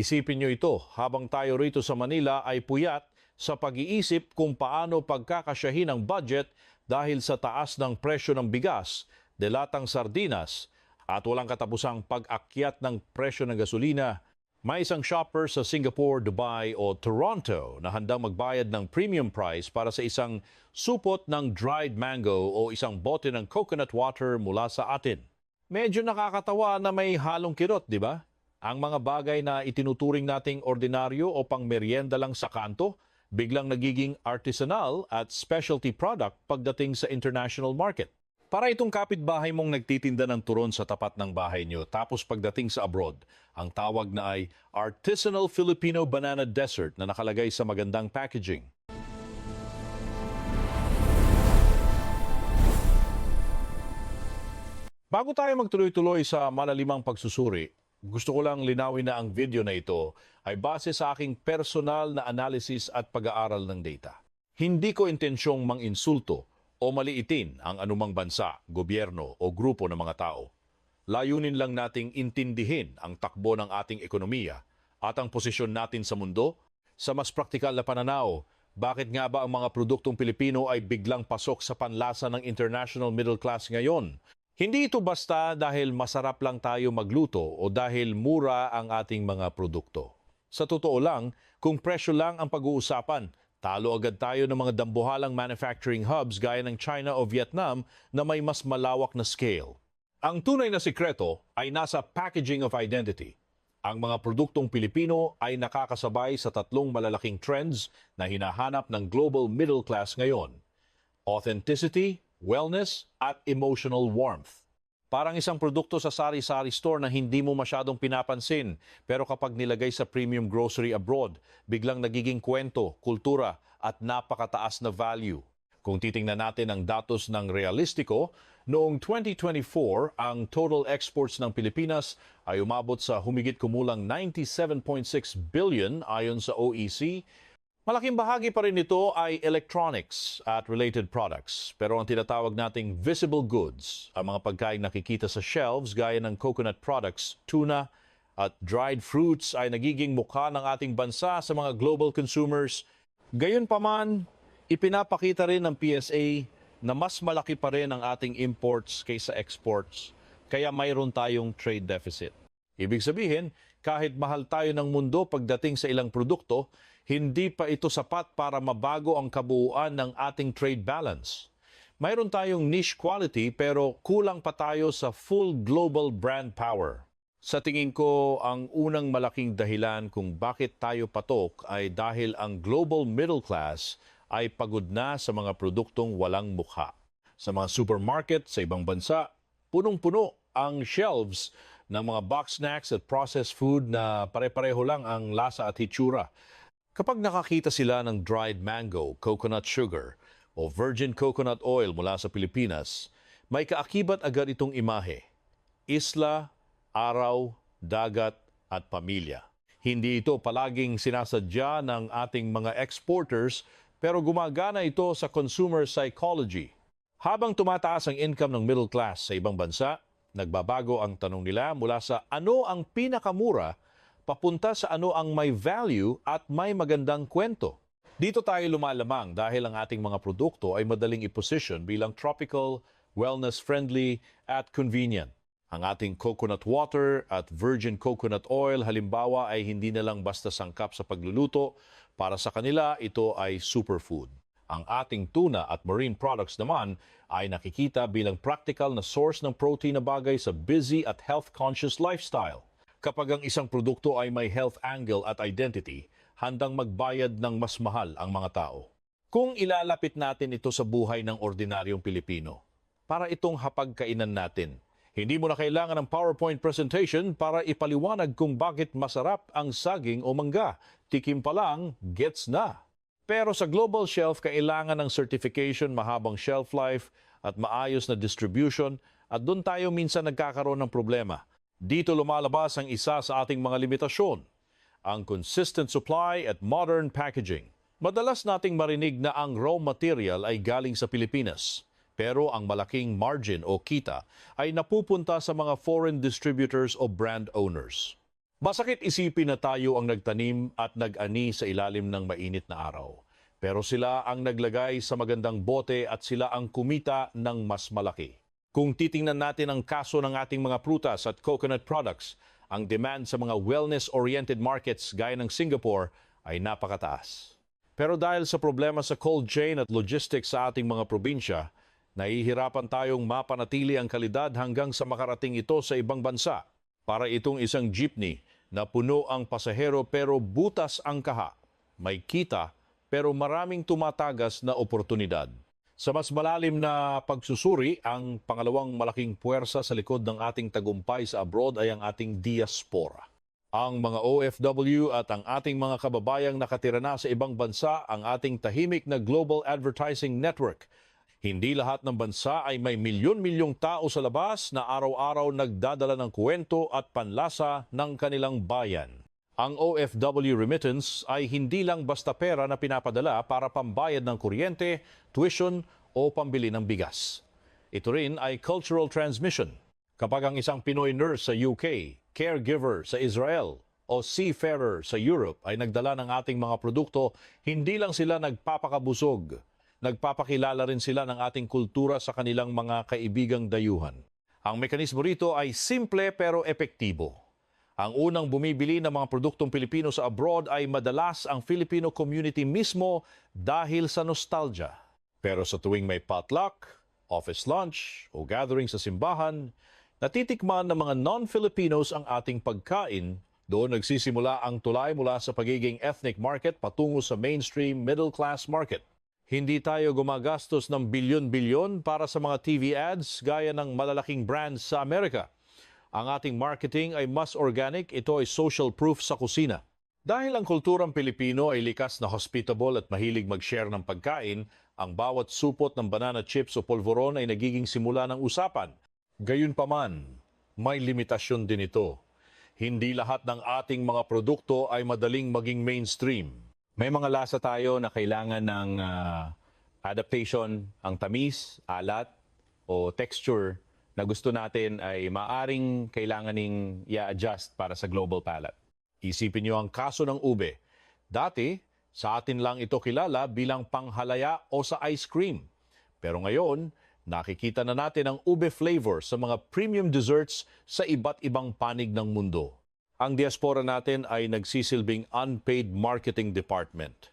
Isipin nyo ito, habang tayo rito sa Manila ay puyat sa pag-iisip kung paano pagkakasyahin ang budget dahil sa taas ng presyo ng bigas, delatang sardinas at walang katapusang pag-akyat ng presyo ng gasolina. May isang shopper sa Singapore, Dubai o Toronto na handang magbayad ng premium price para sa isang supot ng dried mango o isang bote ng coconut water mula sa atin. Medyo nakakatawa na may halong kirot, di ba? Ang mga bagay na itinuturing nating ordinaryo o pang merienda lang sa kanto, biglang nagiging artisanal at specialty product pagdating sa international market. Para itong kapitbahay mong nagtitinda ng turon sa tapat ng bahay nyo, tapos pagdating sa abroad, ang tawag na ay Artisanal Filipino Banana Dessert na nakalagay sa magandang packaging. Bago tayo magtuloy-tuloy sa malalimang pagsusuri, gusto ko lang linawin na ang video na ito ay base sa aking personal na analysis at pag-aaral ng data. Hindi ko intensyong mang-insulto o maliitin ang anumang bansa, gobyerno o grupo ng mga tao. Layunin lang nating intindihin ang takbo ng ating ekonomiya at ang posisyon natin sa mundo. Sa mas praktikal na pananaw, bakit nga ba ang mga produktong Pilipino ay biglang pasok sa panlasa ng international middle class ngayon? Hindi ito basta dahil masarap lang tayo magluto o dahil mura ang ating mga produkto. Sa totoo lang, kung presyo lang ang pag-uusapan, talo agad tayo ng mga dambuhalang manufacturing hubs gaya ng China o Vietnam na may mas malawak na scale. Ang tunay na sikreto ay nasa packaging of identity. Ang mga produktong Pilipino ay nakakasabay sa tatlong malalaking trends na hinahanap ng global middle class ngayon: authenticity, wellness, at emotional warmth. Parang isang produkto sa sari-sari store na hindi mo masyadong pinapansin, pero kapag nilagay sa premium grocery abroad, biglang nagiging kwento, kultura at napakataas na value. Kung titingnan natin ang datos ng Realistiko, noong 2024, ang total exports ng Pilipinas ay umabot sa humigit kumulang 97.6 billion ayon sa OEC. Malaking bahagi pa rin nito ay electronics at related products. Pero ang tinatawag nating visible goods, ang mga pagkain nakikita sa shelves gaya ng coconut products, tuna at dried fruits ay nagiging mukha ng ating bansa sa mga global consumers. Gayunpaman, ipinapakita rin ng PSA na mas malaki pa rin ang ating imports kaysa exports, kaya mayroon tayong trade deficit. Ibig sabihin, kahit mahal tayo ng mundo pagdating sa ilang produkto, hindi pa ito sapat para mabago ang kabuuan ng ating trade balance. Mayroon tayong niche quality pero kulang pa tayo sa full global brand power. Sa tingin ko, ang unang malaking dahilan kung bakit tayo patok ay dahil ang global middle class ay pagod na sa mga produktong walang mukha. Sa mga supermarket sa ibang bansa, punong-puno ang shelves ng mga box snacks at processed food na pare-pareho lang ang lasa at hitsura. Kapag nakakita sila ng dried mango, coconut sugar o virgin coconut oil mula sa Pilipinas, may kaakibat agad itong imahe: isla, araw, dagat at pamilya. Hindi ito palaging sinasadya ng ating mga exporters, pero gumagana ito sa consumer psychology. Habang tumataas ang income ng middle class sa ibang bansa, nagbabago ang tanong nila mula sa ano ang pinakamura papunta sa ano ang may value at may magandang kwento. Dito tayo lumalamang dahil ang ating mga produkto ay madaling i-position bilang tropical, wellness-friendly at convenient. Ang ating coconut water at virgin coconut oil halimbawa ay hindi na lang basta sangkap sa pagluluto. Para sa kanila, ito ay superfood. Ang ating tuna at marine products naman ay nakikita bilang practical na source ng protein na bagay sa busy at health-conscious lifestyle. Kapag ang isang produkto ay may health angle at identity, handang magbayad ng mas mahal ang mga tao. Kung ilalapit natin ito sa buhay ng ordinaryong Pilipino, para itong hapagkainan natin, hindi mo na kailangan ng PowerPoint presentation para ipaliwanag kung bakit masarap ang saging o mangga. Tikim pa lang, gets na. Pero sa global shelf, kailangan ng certification, mahabang shelf life at maayos na distribution, at doon tayo minsan nagkakaroon ng problema. Dito lumalabas ang isa sa ating mga limitasyon, ang consistent supply at modern packaging. Madalas nating marinig na ang raw material ay galing sa Pilipinas, pero ang malaking margin o kita ay napupunta sa mga foreign distributors o brand owners. Masakit isipin na tayo ang nagtanim at nag-ani sa ilalim ng mainit na araw. Pero sila ang naglagay sa magandang bote at sila ang kumita ng mas malaki. Kung titingnan natin ang kaso ng ating mga prutas at coconut products, ang demand sa mga wellness-oriented markets gaya ng Singapore ay napakataas. Pero dahil sa problema sa cold chain at logistics sa ating mga probinsya, nahihirapan tayong mapanatili ang kalidad hanggang sa makarating ito sa ibang bansa. Para itong isang jeepney na puno ang pasahero pero butas ang kaha. May kita pero maraming tumatagas na oportunidad. Sa mas malalim na pagsusuri, ang pangalawang malaking puwersa sa likod ng ating tagumpay sa abroad ay ang ating diaspora. Ang mga OFW at ang ating mga kababayang nakatira na sa ibang bansa ang ating tahimik na global advertising network. Hindi lahat ng bansa ay may milyon-milyong tao sa labas na araw-araw nagdadala ng kwento at panlasa ng kanilang bayan. Ang OFW remittance ay hindi lang basta pera na pinapadala para pambayad ng kuryente, tuition o pambili ng bigas. Ito rin ay cultural transmission. Kapag ang isang Pinoy nurse sa UK, caregiver sa Israel o seafarer sa Europe ay nagdala ng ating mga produkto, hindi lang sila nagpapakabusog. Nagpapakilala rin sila ng ating kultura sa kanilang mga kaibigang dayuhan. Ang mekanismo rito ay simple pero epektibo. Ang unang bumibili ng mga produktong Pilipino sa abroad ay madalas ang Filipino community mismo dahil sa nostalgia. Pero sa tuwing may potluck, office lunch o gathering sa simbahan, natitikman ng mga non-Filipinos ang ating pagkain. Doon nagsisimula ang tulay mula sa pagiging ethnic market patungo sa mainstream middle-class market. Hindi tayo gumagastos ng bilyon-bilyon para sa mga TV ads gaya ng malalaking brands sa Amerika. Ang ating marketing ay mas organic, ito ay social proof sa kusina. Dahil ang kulturang Pilipino ay likas na hospitable at mahilig mag-share ng pagkain, ang bawat supot ng banana chips o polvoron ay nagiging simula ng usapan. Gayunpaman, may limitasyon din ito. Hindi lahat ng ating mga produkto ay madaling maging mainstream. May mga lasa tayo na kailangan ng adaptation, ang tamis, alat, o texture na gusto natin ay maaring kailanganing i-adjust para sa global palate. Isipin niyo ang kaso ng ube. Dati, sa atin lang ito kilala bilang panghalaya o sa ice cream. Pero ngayon, nakikita na natin ang ube flavor sa mga premium desserts sa iba't ibang panig ng mundo. Ang diaspora natin ay nagsisilbing unpaid marketing department.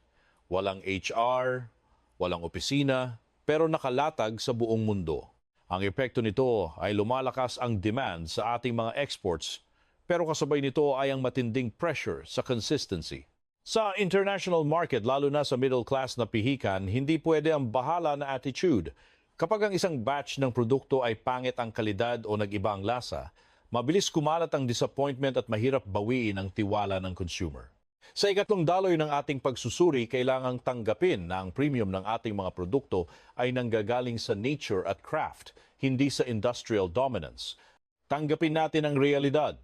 Walang HR, walang opisina, pero nakalatag sa buong mundo. Ang epekto nito ay lumalakas ang demand sa ating mga exports, pero kasabay nito ay ang matinding pressure sa consistency. Sa international market, lalo na sa middle class na pihikan, hindi pwede ang bahala na attitude. Kapag ang isang batch ng produkto ay pangit ang kalidad o nag-iba ang lasa, mabilis kumalat ang disappointment at mahirap bawiin ang tiwala ng consumer. Sa ikatlong daloy ng ating pagsusuri, kailangang tanggapin na ang premium ng ating mga produkto ay nanggagaling sa nature at craft, hindi sa industrial dominance. Tanggapin natin ang realidad.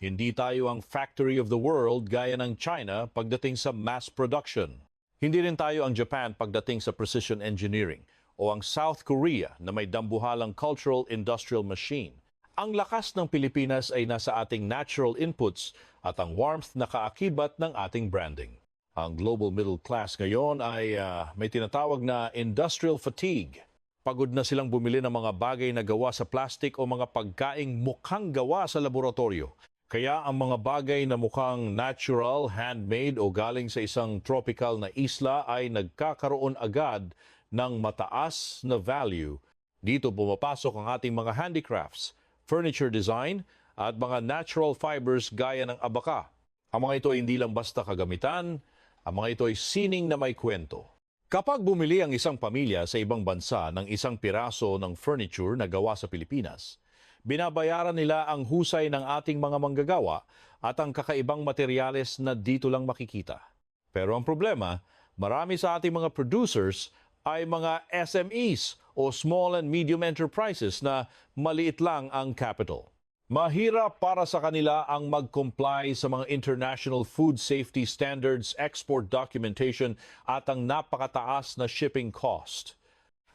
Hindi tayo ang factory of the world gaya ng China pagdating sa mass production. Hindi rin tayo ang Japan pagdating sa precision engineering o ang South Korea na may dambuhalang cultural industrial machine. Ang lakas ng Pilipinas ay nasa ating natural inputs at ang warmth na kaakibat ng ating branding. Ang global middle class ngayon ay may tinatawag na industrial fatigue. Pagod na silang bumili ng mga bagay na gawa sa plastic o mga pagkaing mukhang gawa sa laboratorio. Kaya ang mga bagay na mukhang natural, handmade o galing sa isang tropical na isla ay nagkakaroon agad ng mataas na value. Dito pumapasok ang ating mga handicrafts, furniture design, at mga natural fibers gaya ng abaka. Ang mga ito ay hindi lang basta kagamitan, ang mga ito ay sining na may kwento. Kapag bumili ang isang pamilya sa ibang bansa ng isang piraso ng furniture na gawa sa Pilipinas, binabayaran nila ang husay ng ating mga manggagawa at ang kakaibang materyales na dito lang makikita. Pero ang problema, marami sa ating mga producers ay mga SMEs o small and medium enterprises na maliit lang ang capital. Mahirap para sa kanila ang mag-comply sa mga international food safety standards, export documentation at ang napakataas na shipping cost.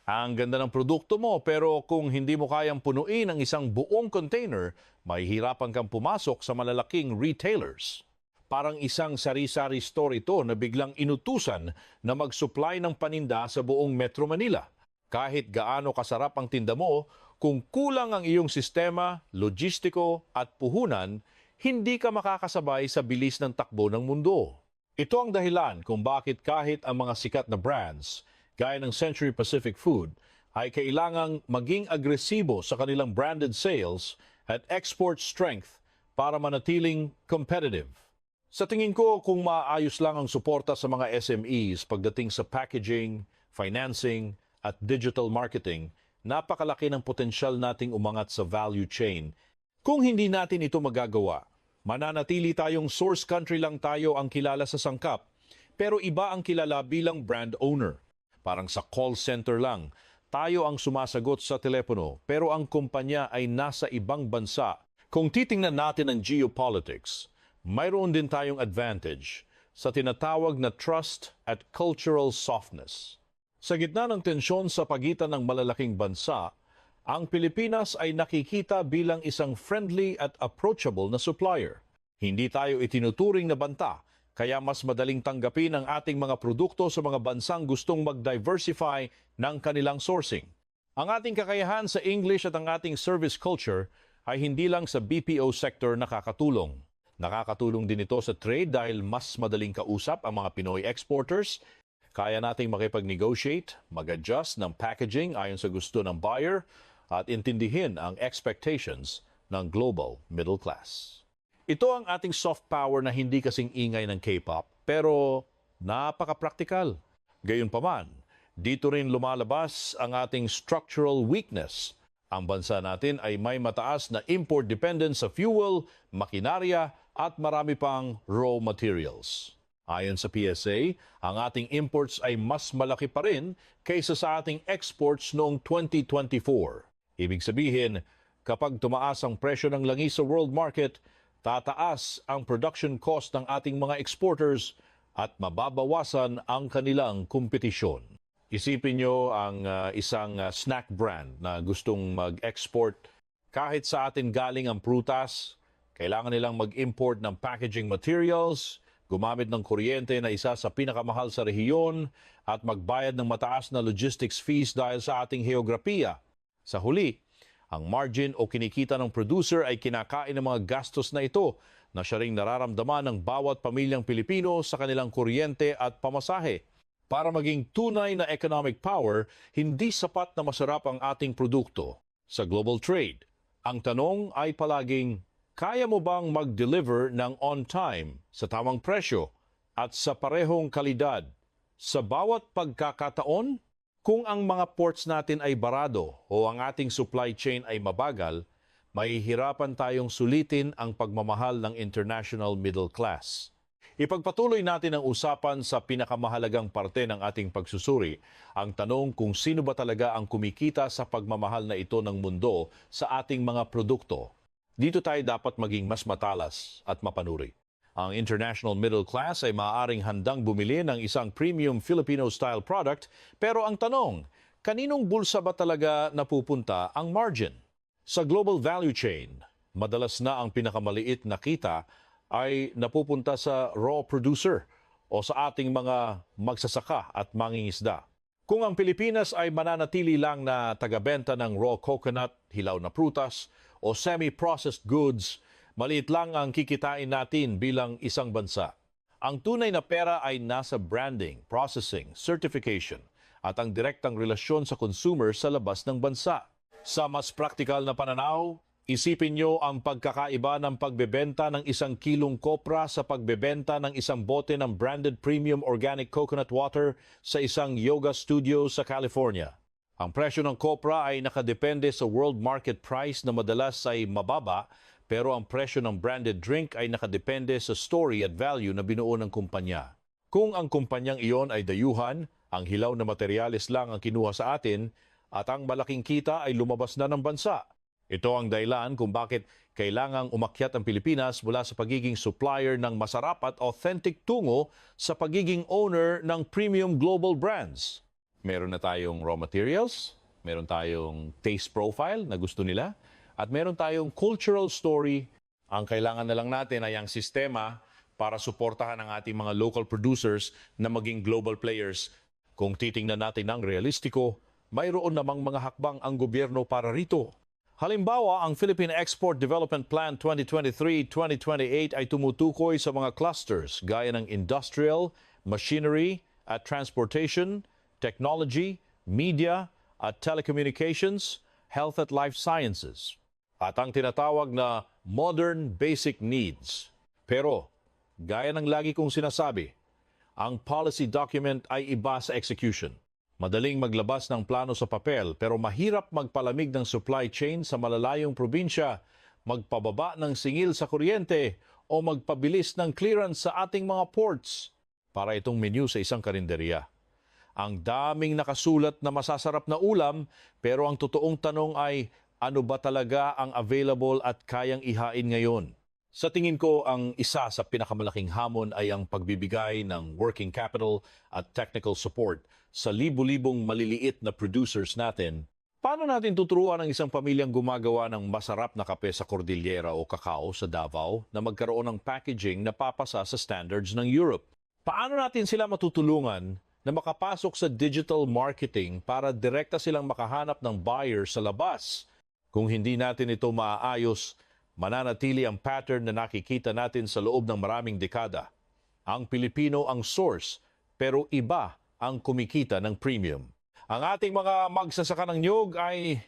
Ang ganda ng produkto mo pero kung hindi mo kayang punuin ang isang buong container, mahihirapan kang pumasok sa malalaking retailers. Parang isang sari-sari store ito na biglang inutusan na mag-supply ng paninda sa buong Metro Manila. Kahit gaano kasarap ang tinda mo, kung kulang ang iyong sistema, logistiko at puhunan, hindi ka makakasabay sa bilis ng takbo ng mundo. Ito ang dahilan kung bakit kahit ang mga sikat na brands, gaya ng Century Pacific Food, ay kailangang maging agresibo sa kanilang branded sales at export strength para manatiling competitive. Sa tingin ko, kung maayos lang ang suporta sa mga SMEs pagdating sa packaging, financing, at digital marketing, napakalaki ng potensyal nating umangat sa value chain. Kung hindi natin ito magagawa, mananatili tayong source country lang tayo ang kilala sa sangkap, pero iba ang kilala bilang brand owner. Parang sa call center lang, tayo ang sumasagot sa telepono, pero ang kumpanya ay nasa ibang bansa. Kung titingnan natin ang geopolitics, mayroon din tayong advantage sa tinatawag na trust at cultural softness. Sa gitna ng tensyon sa pagitan ng malalaking bansa, ang Pilipinas ay nakikita bilang isang friendly at approachable na supplier. Hindi tayo itinuturing na banta, kaya mas madaling tanggapin ang ating mga produkto sa mga bansang gustong mag-diversify ng kanilang sourcing. Ang ating kakayahan sa English at ang ating service culture ay hindi lang sa BPO sector nakakatulong. Nakakatulong din ito sa trade dahil mas madaling kausap ang mga Pinoy exporters. Kaya nating makipag-negotiate, mag-adjust ng packaging ayon sa gusto ng buyer at intindihin ang expectations ng global middle class. Ito ang ating soft power na hindi kasing ingay ng K-pop pero napaka-praktikal. Gayunpaman, dito rin lumalabas ang ating structural weakness. Ang bansa natin ay may mataas na import dependence sa fuel, makinarya at marami pang raw materials. Ayon sa PSA, ang ating imports ay mas malaki pa rin kaysa sa ating exports noong 2024. Ibig sabihin, kapag tumaas ang presyo ng langis sa world market, tataas ang production cost ng ating mga exporters at mababawasan ang kanilang kompetisyon. Isipin nyo ang isang snack brand na gustong mag-export. Kahit sa atin galing ang prutas, kailangan nilang mag-import ng packaging materials, gumamit ng kuryente na isa sa pinakamahal sa rehiyon, at magbayad ng mataas na logistics fees dahil sa ating heograpiya. Sa huli, ang margin o kinikita ng producer ay kinakain ng mga gastos na ito na siya ring nararamdaman ng bawat pamilyang Pilipino sa kanilang kuryente at pamasahe. Para maging tunay na economic power, hindi sapat na masarap ang ating produkto sa global trade. Ang tanong ay palaging, kaya mo bang mag-deliver ng on time, sa tamang presyo, at sa parehong kalidad? Sa bawat pagkakataon, kung ang mga ports natin ay barado o ang ating supply chain ay mabagal, mahihirapan tayong sulitin ang pagmamahal ng international middle class. Ipagpatuloy natin ang usapan sa pinakamahalagang parte ng ating pagsusuri, ang tanong kung sino ba talaga ang kumikita sa pagmamahal na ito ng mundo sa ating mga produkto. Dito tayo dapat maging mas matalas at mapanuri. Ang international middle class ay maaaring handang bumili ng isang premium Filipino-style product, pero ang tanong, kaninong bulsa ba talaga napupunta ang margin? Sa global value chain, madalas na ang pinakamaliit na kita ay napupunta sa raw producer o sa ating mga magsasaka at mangingisda. Kung ang Pilipinas ay mananatili lang na tagabenta ng raw coconut, hilaw na prutas o semi-processed goods, maliit lang ang kikitain natin bilang isang bansa. Ang tunay na pera ay nasa branding, processing, certification at ang direktang relasyon sa consumer sa labas ng bansa. Sa mas praktikal na pananaw, isipin nyo ang pagkakaiba ng pagbebenta ng 1 kilong kopra sa pagbebenta ng isang bote ng branded premium organic coconut water sa isang yoga studio sa California. Ang presyo ng kopra ay nakadepende sa world market price na madalas ay mababa, pero ang presyo ng branded drink ay nakadepende sa story at value na binuo ng kumpanya. Kung ang kumpanyang iyon ay dayuhan, ang hilaw na materyales lang ang kinuha sa atin at ang malaking kita ay lumabas na ng bansa. Ito ang dahilan kung bakit kailangang umakyat ang Pilipinas mula sa pagiging supplier ng masarap at authentic tungo sa pagiging owner ng premium global brands. Meron na tayong raw materials, meron tayong taste profile na gusto nila, at meron tayong cultural story. Ang kailangan na lang natin ay ang sistema para suportahan ang ating mga local producers na maging global players. Kung titingnan natin ng realistiko, mayroon namang mga hakbang ang gobyerno para rito. Halimbawa, ang Philippine Export Development Plan 2023-2028 ay tumutukoy sa mga clusters gaya ng industrial, machinery at transportation, technology, media at telecommunications, health at life sciences, at ang tinatawag na modern basic needs. Pero, gaya ng lagi kong sinasabi, ang policy document ay iba sa execution. Madaling maglabas ng plano sa papel pero mahirap magpalamig ng supply chain sa malalayong probinsya, magpababa ng singil sa kuryente o magpabilis ng clearance sa ating mga ports. Para itong menu sa isang karinderya. Ang daming nakasulat na masasarap na ulam pero ang totoong tanong ay ano ba talaga ang available at kayang ihain ngayon? Sa tingin ko, ang isa sa pinakamalaking hamon ay ang pagbibigay ng working capital at technical support sa libu-libong maliliit na producers natin. Paano natin tuturuan ang isang pamilyang gumagawa ng masarap na kape sa Cordillera o kakao sa Davao na magkaroon ng packaging na papasa sa standards ng Europe? Paano natin sila matutulungan na makapasok sa digital marketing para direkta silang makahanap ng buyer sa labas? Kung hindi natin ito maaayos, mananatili ang pattern na nakikita natin sa loob ng maraming dekada. Ang Pilipino ang source, pero iba ang kumikita ng premium. Ang ating mga magsasaka ng niyog ay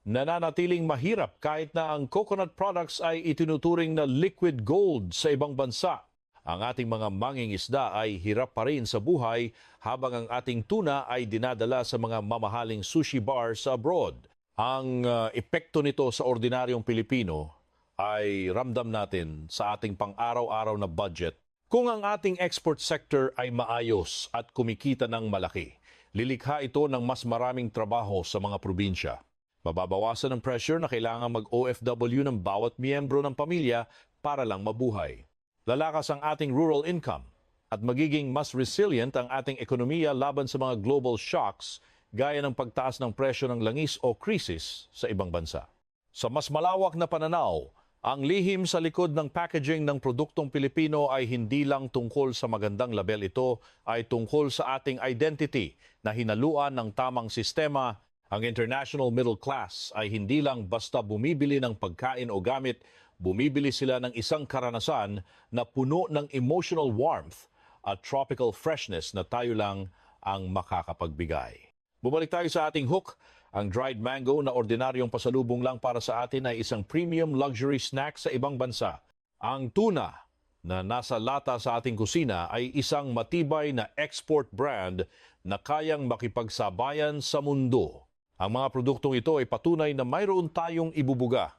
nananatiling mahirap kahit na ang coconut products ay itinuturing na liquid gold sa ibang bansa. Ang ating mga mangingisda ay hirap pa rin sa buhay habang ang ating tuna ay dinadala sa mga mamahaling sushi bar sa abroad. Ang epekto nito sa ordinaryong Pilipino ay ramdam natin sa ating pang-araw-araw na budget. Kung ang ating export sector ay maayos at kumikita ng malaki, lilikha ito ng mas maraming trabaho sa mga probinsya. Mababawasan ang pressure na kailangan mag-OFW ng bawat miyembro ng pamilya para lang mabuhay. Lalakas ang ating rural income at magiging mas resilient ang ating ekonomiya laban sa mga global shocks gaya ng pagtaas ng presyo ng langis o krisis sa ibang bansa. Sa mas malawak na pananaw, ang lihim sa likod ng packaging ng produktong Pilipino ay hindi lang tungkol sa magandang label, ito ay tungkol sa ating identity na hinaluan ng tamang sistema. Ang international middle class ay hindi lang basta bumibili ng pagkain o gamit, bumibili sila ng isang karanasan na puno ng emotional warmth at tropical freshness na tayo lang ang makakapagbigay. Bumalik tayo sa ating hook. Ang dried mango na ordinaryong pasalubong lang para sa atin ay isang premium luxury snack sa ibang bansa. Ang tuna na nasa lata sa ating kusina ay isang matibay na export brand na kayang makipagsabayan sa mundo. Ang mga produktong ito ay patunay na mayroon tayong ibubuga.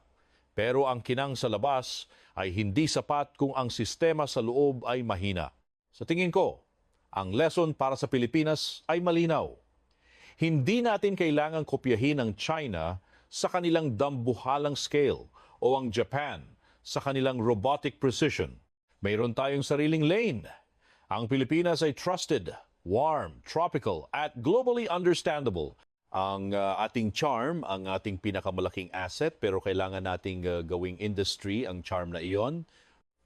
Pero ang kinang sa labas ay hindi sapat kung ang sistema sa loob ay mahina. Sa tingin ko, ang lesson para sa Pilipinas ay malinaw. Hindi natin kailangang kopyahin ang China sa kanilang dambuhalang scale o ang Japan sa kanilang robotic precision. Mayroon tayong sariling lane. Ang Pilipinas ay trusted, warm, tropical at globally understandable. Ang ating charm, ang ating pinakamalaking asset, pero kailangan nating gawing industry ang charm na iyon.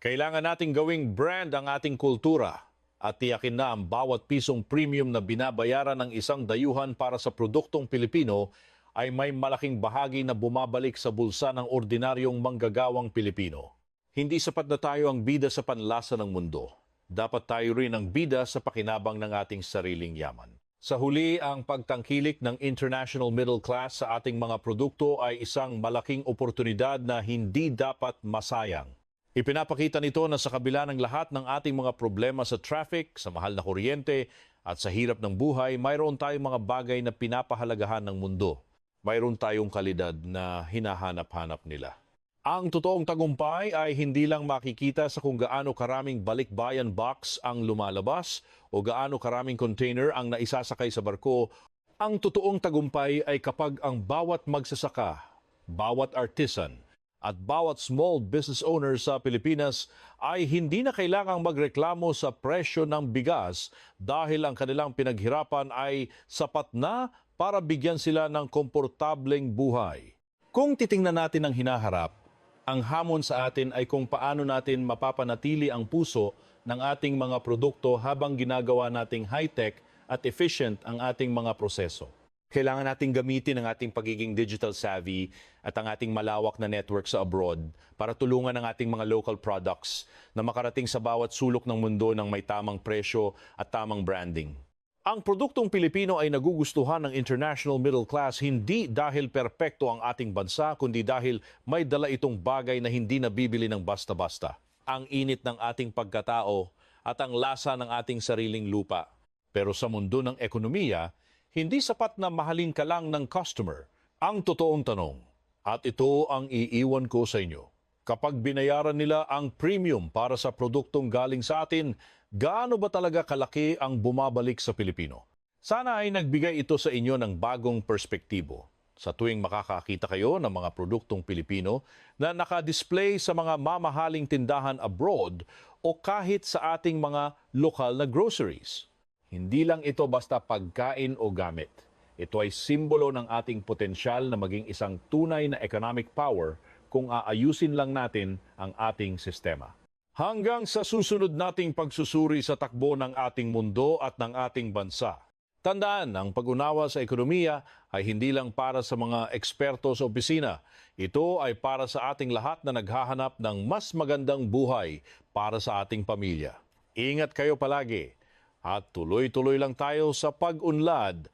Kailangan nating gawing brand ang ating kultura. At tiyakin na ang bawat pisong premium na binabayaran ng isang dayuhan para sa produktong Pilipino ay may malaking bahagi na bumabalik sa bulsa ng ordinaryong manggagawang Pilipino. Hindi sapat na tayo ang bida sa panlasa ng mundo. Dapat tayo rin ang bida sa pakinabang ng ating sariling yaman. Sa huli, ang pagtangkilik ng international middle class sa ating mga produkto ay isang malaking oportunidad na hindi dapat masayang. Ipinapakita nito na sa kabila ng lahat ng ating mga problema sa traffic, sa mahal na kuryente at sa hirap ng buhay, mayroon tayong mga bagay na pinapahalagahan ng mundo. Mayroon tayong kalidad na hinahanap-hanap nila. Ang totoong tagumpay ay hindi lang makikita sa kung gaano karaming balikbayan box ang lumalabas o gaano karaming container ang naisasakay sa barko. Ang totoong tagumpay ay kapag ang bawat magsasaka, bawat artisan, at bawat small business owner sa Pilipinas ay hindi na kailangang magreklamo sa presyo ng bigas dahil ang kanilang pinaghirapan ay sapat na para bigyan sila ng komportableng buhay. Kung titingnan natin ang hinaharap, ang hamon sa atin ay kung paano natin mapapanatili ang puso ng ating mga produkto habang ginagawa nating high-tech at efficient ang ating mga proseso. Kailangan nating gamitin ang ating pagiging digital savvy at ang ating malawak na network sa abroad para tulungan ang ating mga local products na makarating sa bawat sulok ng mundo ng may tamang presyo at tamang branding. Ang produktong Pilipino ay nagugustuhan ng international middle class hindi dahil perpekto ang ating bansa, kundi dahil may dala itong bagay na hindi nabibili ng basta-basta. Ang init ng ating pagkatao at ang lasa ng ating sariling lupa. Pero sa mundo ng ekonomiya, hindi sapat na mahalin ka lang ng customer. Ang totoong tanong, at ito ang iiwan ko sa inyo. Kapag binayaran nila ang premium para sa produktong galing sa atin, gaano ba talaga kalaki ang bumabalik sa Pilipino? Sana ay nagbigay ito sa inyo ng bagong perspektibo. Sa tuwing makakakita kayo ng mga produktong Pilipino na nakadisplay sa mga mamahaling tindahan abroad o kahit sa ating mga lokal na groceries. Hindi lang ito basta pagkain o gamit. Ito ay simbolo ng ating potensyal na maging isang tunay na economic power kung aayusin lang natin ang ating sistema. Hanggang sa susunod nating pagsusuri sa takbo ng ating mundo at ng ating bansa. Tandaan, ang pag-unawa sa ekonomiya ay hindi lang para sa mga eksperto sa opisina. Ito ay para sa ating lahat na naghahanap ng mas magandang buhay para sa ating pamilya. Ingat kayo palagi. At tuloy-tuloy lang tayo sa pag-unlad